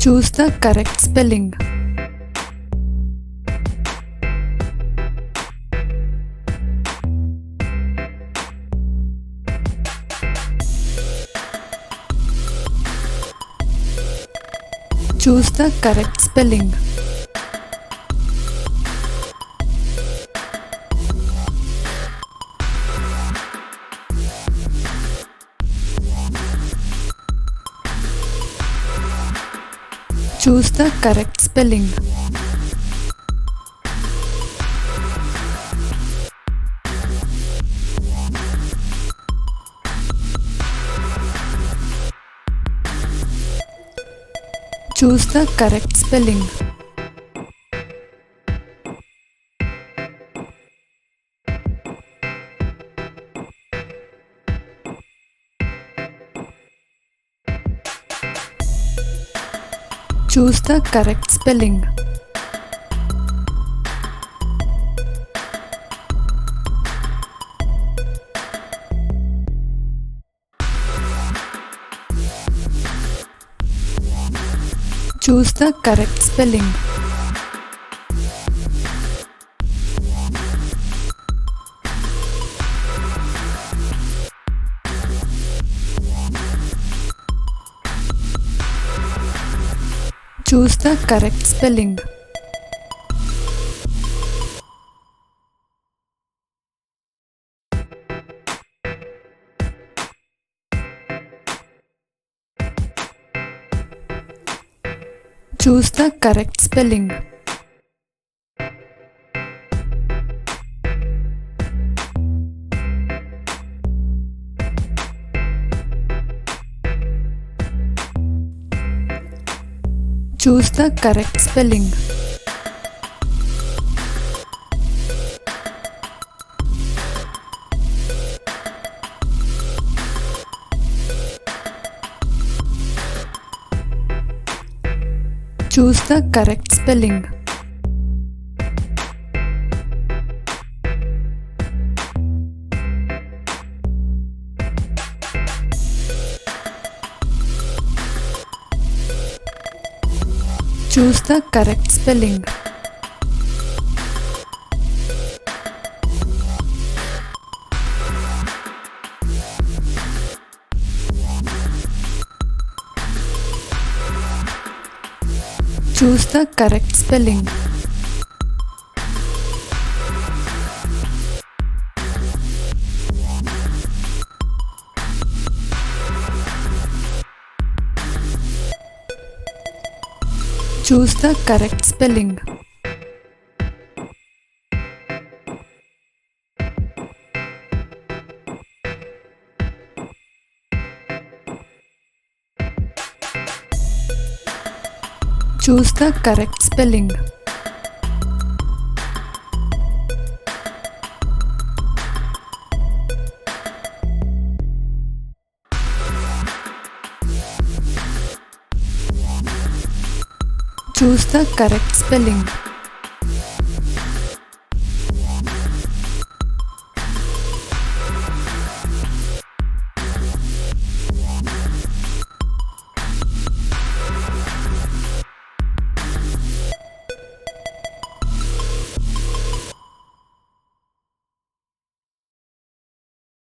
Choose the correct spelling. Choose the correct spelling. Choose the correct spelling. Choose the correct spelling. Choose the correct spelling. Choose the correct spelling. Choose the correct spelling. Choose the correct spelling. Choose the correct spelling. Choose the correct spelling. Choose the correct spelling. Choose the correct spelling. Choose the correct spelling. Choose the correct spelling. Choose the correct spelling.